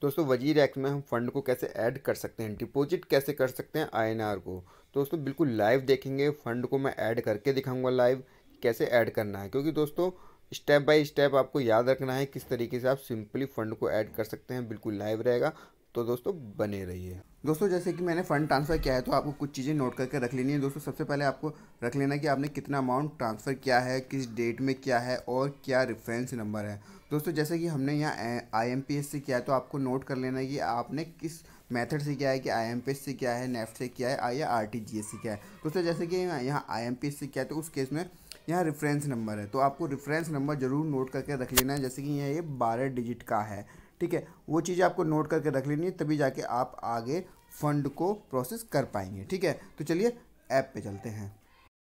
दोस्तों वजीर एक्स में हम फंड को कैसे ऐड कर सकते हैं, डिपॉजिट कैसे कर सकते हैं आईएनआर को। दोस्तों बिल्कुल लाइव देखेंगे, फंड को मैं ऐड करके दिखाऊंगा लाइव कैसे ऐड करना है, क्योंकि दोस्तों स्टेप बाय स्टेप आपको याद रखना है किस तरीके से आप सिंपली फंड को ऐड कर सकते हैं। बिल्कुल लाइव रहेगा, तो दोस्तों बने रहिए। दोस्तों जैसे कि मैंने फ़ंड ट्रांसफ़र किया है तो आपको कुछ चीज़ें नोट करके रख लेनी है। दोस्तों सबसे पहले आपको रख लेना है कि आपने कितना अमाउंट ट्रांसफ़र किया है, किस डेट में किया है और क्या रेफरेंस नंबर है। दोस्तों जैसे कि हमने यहाँ आईएमपीएस से किया है तो आपको नोट कर लेना है कि आपने किस मेथड से किया है, कि आईएमपीएस से किया है, नेफ्ट से किया है या आरटीजीएस से किया है। दोस्तों जैसे कि यहाँ आईएमपीएस से किया है तो उस केस में यहाँ रेफरेंस नंबर है, तो आपको रेफरेंस नंबर ज़रूर नोट करके रख लेना है। जैसे कि यहाँ ये 12 डिजिट का है, ठीक है। वो चीज़ आपको नोट करके रख लेनी है, तभी जाके आप आगे फंड को प्रोसेस कर पाएंगे, ठीक है। तो चलिए ऐप पे चलते हैं।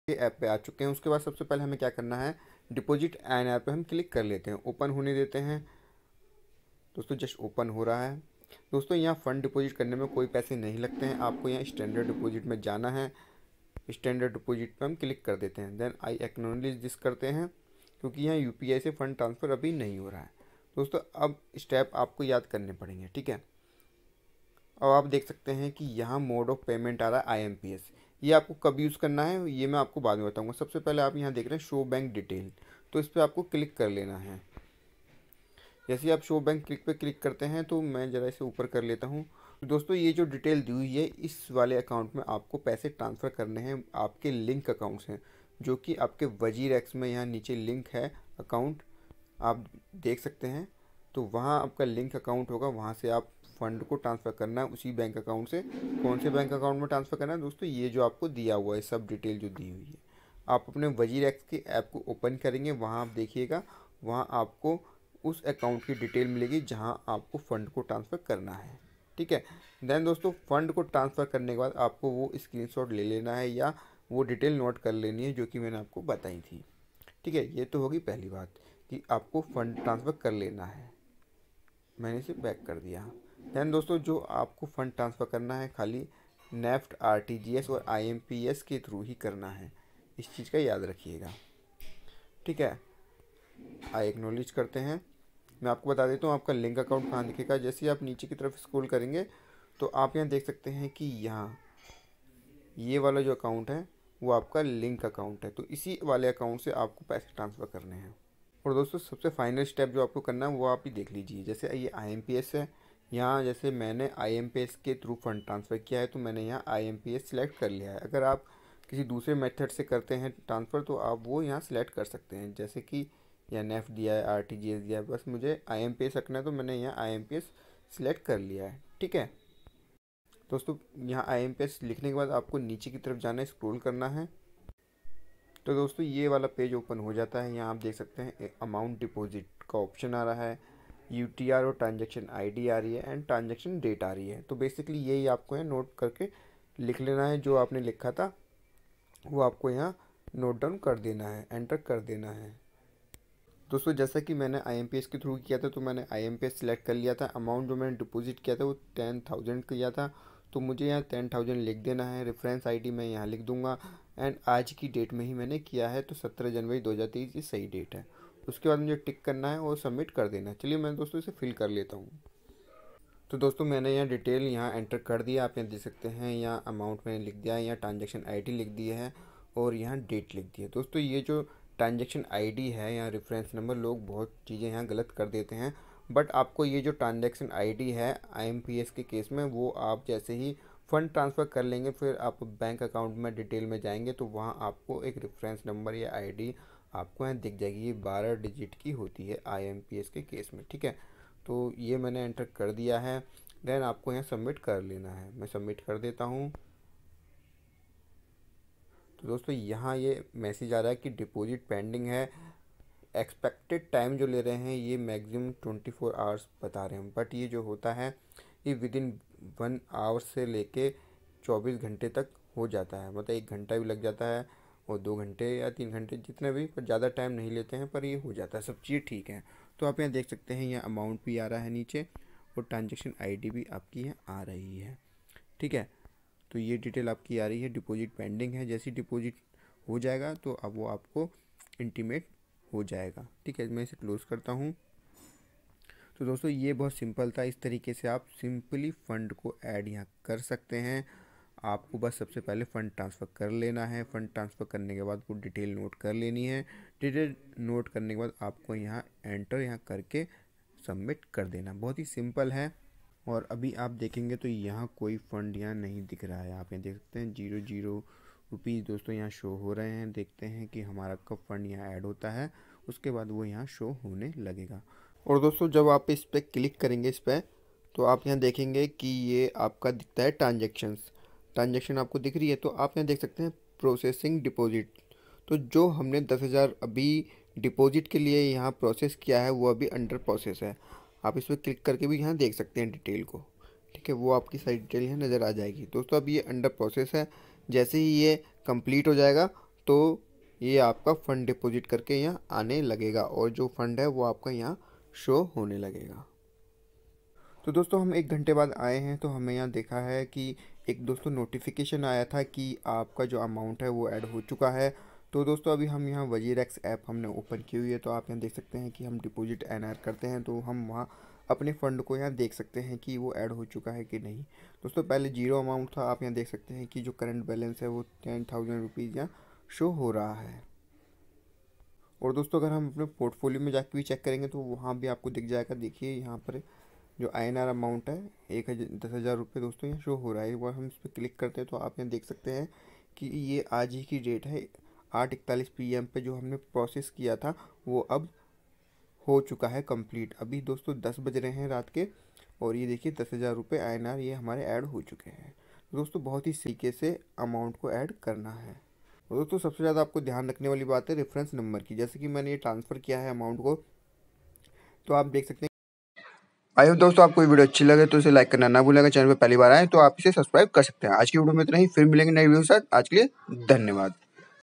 ये ऐप पे आ चुके हैं। उसके बाद सबसे पहले हमें क्या करना है, डिपॉजिट एंड ऐप पे हम क्लिक कर लेते हैं, ओपन होने देते हैं। दोस्तों जस्ट ओपन हो रहा है। दोस्तों यहाँ फ़ंड डिपॉजिट करने में कोई पैसे नहीं लगते हैं, आपको यहाँ स्टैंडर्ड डिपॉजिट में जाना है। स्टैंडर्ड डिपॉजिट पे हम क्लिक कर देते हैं, देन आई एक्नॉलेज दिस करते हैं, क्योंकि यहाँ यूपीआई से फ़ंड ट्रांसफ़र अभी नहीं हो रहा है। दोस्तों अब स्टेप आपको याद करने पड़ेंगे, ठीक है। अब आप देख सकते हैं कि यहाँ मोड ऑफ पेमेंट आ रहा है आईएमपीएस। ये आपको कब यूज़ करना है ये मैं आपको बाद में बताऊंगा। सबसे पहले आप यहाँ देख रहे हैं शो बैंक डिटेल, तो इस पर आपको क्लिक कर लेना है। जैसे ही आप शो बैंक क्लिक पे क्लिक करते हैं तो मैं ज़रा इसे ऊपर कर लेता हूँ। तो दोस्तों ये जो डिटेल दी हुई है, इस वाले अकाउंट में आपको पैसे ट्रांसफ़र करने हैं, आपके लिंक अकाउंट्स हैं, जो कि आपके वजीर एक्स में यहाँ नीचे लिंक है अकाउंट, आप देख सकते हैं। तो वहाँ आपका लिंक अकाउंट होगा, वहाँ से आप फंड को ट्रांसफ़र करना है उसी बैंक अकाउंट से। कौन से बैंक अकाउंट में ट्रांसफ़र करना है दोस्तों, ये जो आपको दिया हुआ है सब डिटेल जो दी हुई है। आप अपने वजीर एक्स की ऐप को ओपन करेंगे, वहाँ आप देखिएगा, वहाँ आपको उस अकाउंट की डिटेल मिलेगी जहाँ आपको फ़ंड को ट्रांसफ़र करना है, ठीक है। देन दोस्तों फ़ंड को ट्रांसफ़र करने के बाद आपको वो स्क्रीनशॉट ले लेना है या वो डिटेल नोट कर लेनी है जो कि मैंने आपको बताई थी, ठीक है। ये तो होगी पहली बात कि आपको फ़ंड ट्रांसफ़र कर लेना है, मैंने इसे बैक कर दिया। दैन दोस्तों जो आपको फ़ंड ट्रांसफ़र करना है खाली नेफ्ट, आरटीजीएस और आईएमपीएस के थ्रू ही करना है, इस चीज़ का याद रखिएगा, ठीक है। आई एक्नॉलेज करते हैं। मैं आपको बता देता हूँ आपका लिंक अकाउंट कहाँ दिखेगा। जैसे ही आप नीचे की तरफ स्क्रॉल करेंगे तो आप यहाँ देख सकते हैं कि यहाँ ये वाला जो अकाउंट है वो आपका लिंक अकाउंट है, तो इसी वाले अकाउंट से आपको पैसे ट्रांसफ़र करने हैं। और दोस्तों सबसे फाइनल स्टेप जो आपको करना है वो आप ही देख लीजिए। जैसे ये आईएमपीएस है, यहाँ जैसे मैंने आईएमपीएस के थ्रू फंड ट्रांसफ़र किया है तो मैंने यहाँ आईएमपीएस सिलेक्ट कर लिया है। अगर आप किसी दूसरे मेथड से करते हैं ट्रांसफ़र तो आप वो यहाँ सिलेक्ट कर सकते हैं, जैसे कि यहाँ नेफ्ट दिया है, आरटीजीएस दिया है, बस मुझे आईएमपीएस रखना है तो मैंने यहाँ आईएमपीएस सिलेक्ट कर लिया है, ठीक है। दोस्तों यहाँ आईएमपीएस लिखने के बाद आपको नीचे की तरफ जाना है, स्क्रॉल करना है। तो दोस्तों ये वाला पेज ओपन हो जाता है। यहाँ आप देख सकते हैं अमाउंट डिपॉजिट का ऑप्शन आ रहा है, यूटीआर और ट्रांजैक्शन आईडी आ रही है एंड ट्रांजैक्शन डेट आ रही है। तो बेसिकली यही आपको है नोट करके लिख लेना है, जो आपने लिखा था वो आपको यहाँ नोट डाउन कर देना है, एंटर कर देना है। दोस्तों जैसा कि मैंने आईएमपीएस के थ्रू किया था तो मैंने आईएमपीएस सिलेक्ट कर लिया था। अमाउंट जो मैंने डिपॉजिट किया था वो 10,000 किया था, तो मुझे यहाँ 10,000 लिख देना है। रेफरेंस आईडी मैं यहाँ लिख दूंगा एंड आज की डेट में ही मैंने किया है, तो 17 जनवरी 2023 ये सही डेट है। उसके बाद मुझे टिक करना है और सबमिट कर देना है। चलिए मैं दोस्तों इसे फिल कर लेता हूँ। तो दोस्तों मैंने यहाँ डिटेल यहाँ एंटर कर दिया, आप यहाँ देख सकते हैं। यहाँ अमाउंट मैंने लिख दिया है, यहाँ ट्रांजैक्शन आईडी लिख दी है और यहाँ डेट लिख दी है। दोस्तों ये जो ट्रांजैक्शन आईडी है, यहाँ रेफरेंस नंबर, लोग बहुत चीज़ें यहाँ गलत कर देते हैं, बट आपको ये जो ट्रांजैक्शन आईडी है आईएमपीएस के केस में, वो आप जैसे ही फ़ंड ट्रांसफ़र कर लेंगे फिर आप बैंक अकाउंट में डिटेल में जाएंगे तो वहाँ आपको एक रेफरेंस नंबर या आईडी आपको यहाँ दिख जाएगी। ये 12 डिजिट की होती है आईएमपीएस के केस में, ठीक है। तो ये मैंने एंटर कर दिया है, देन आपको यहाँ सबमिट कर लेना है। मैं सबमिट कर देता हूँ। तो दोस्तों यहाँ ये मैसेज आ रहा है कि डिपॉजिट पेंडिंग है। एक्सपेक्टेड टाइम जो ले रहे हैं ये मैक्सिमम 24 आवर्स बता रहे हैं, बट ये जो होता है ये विद इन 1 आवर से लेके 24 घंटे तक हो जाता है। मतलब 1 घंटा भी लग जाता है और 2 घंटे या 3 घंटे, जितने भी, पर ज़्यादा टाइम नहीं लेते हैं, पर ये हो जाता है, सब चीज़ ठीक है। तो आप यहाँ देख सकते हैं यहाँ अमाउंट भी आ रहा है नीचे और ट्रांजेक्शन आईडी भी आपकी यहाँ आ रही है, ठीक है। तो ये डिटेल आपकी आ रही है, डिपॉजिट पेंडिंग है। जैसे डिपॉजिट हो जाएगा तो अब वो आपको इंटीमेट हो जाएगा, ठीक है। मैं इसे क्लोज़ करता हूँ। तो दोस्तों ये बहुत सिंपल था, इस तरीके से आप सिंपली फ़ंड को ऐड यहाँ कर सकते हैं। आपको बस सबसे पहले फ़ंड ट्रांसफ़र कर लेना है। फ़ंड ट्रांसफ़र करने के बाद वो डिटेल नोट कर लेनी है। डिटेल नोट करने के बाद आपको यहाँ एंटर यहाँ करके सबमिट कर देना। बहुत ही सिंपल है। और अभी आप देखेंगे तो यहाँ कोई फ़ंड यहाँ नहीं दिख रहा है। आप यहाँ देख सकते हैं 00 रुपीज़ दोस्तों यहाँ शो हो रहे हैं। देखते हैं कि हमारा कब फ़ंड यहाँ ऐड होता है, उसके बाद वो यहाँ शो होने लगेगा। और दोस्तों जब आप इस पर क्लिक करेंगे इस पर, तो आप यहाँ देखेंगे कि ये आपका दिखता है ट्रांजेक्शन आपको दिख रही है। तो आप यहाँ देख सकते हैं प्रोसेसिंग डिपॉजिट। तो जो हमने 10,000 अभी डिपॉजिट के लिए यहाँ प्रोसेस किया है वो अभी अंडर प्रोसेस है। आप इस पर क्लिक करके भी यहाँ देख सकते हैं डिटेल को। ठीक है, वो आपकी सारी डिटेल यहाँ नज़र आ जाएगी। दोस्तों अभी ये अंडर प्रोसेस है। जैसे ही ये कंप्लीट हो जाएगा तो ये आपका फ़ंड डिपॉजिट करके यहाँ आने लगेगा और जो फ़ंड है वो आपका यहाँ शो होने लगेगा। तो दोस्तों हम 1 घंटे बाद आए हैं तो हमें यहाँ देखा है कि एक दोस्तों नोटिफिकेशन आया था कि आपका जो अमाउंट है वो ऐड हो चुका है। तो दोस्तों अभी हम यहाँ वजीरेक्स ऐप हमने ओपन की हुई है। तो आप यहाँ देख सकते हैं कि हम डिपॉजिट एनआर करते हैं तो हम वहाँ अपने फ़ंड को यहाँ देख सकते हैं कि वो ऐड हो चुका है कि नहीं। दोस्तों पहले 0 अमाउंट था। आप यहाँ देख सकते हैं कि जो करंट बैलेंस है वो 10,000 रुपीज़ यहाँ शो हो रहा है। और दोस्तों अगर हम अपने पोर्टफोलियो में जाके भी चेक करेंगे तो वहाँ भी आपको दिख जाएगा। देखिए यहाँ पर जो INR अमाउंट है 10,000 रुपये दोस्तों यहाँ शो हो रहा है। एक बार हम इस पर क्लिक करते हैं तो आप यहाँ देख सकते हैं कि ये आज ही की डेट है। 8:41 PM पे जो हमने प्रोसेस किया था वो अब हो चुका है कंप्लीट। अभी दोस्तों 10 बज रहे हैं रात के और ये देखिए 10,000 रुपये INR ये हमारे ऐड हो चुके हैं। दोस्तों बहुत ही तरीके से अमाउंट को ऐड करना है। और दोस्तों सबसे ज़्यादा आपको ध्यान रखने वाली बात है रेफरेंस नंबर की। जैसे कि मैंने ये ट्रांसफ़र किया है अमाउंट को, तो आप देख सकते हैं। आई होप दोस्तों आपको ये वीडियो अच्छी लगे तो इसे लाइक करना ना भूलेगा। चैनल पे पहली बार आए तो आप इसे सब्सक्राइब कर सकते हैं। आज की वीडियो में इतना ही, फिर मिलेंगे नई वीडियो के साथ। आज के लिए धन्यवाद।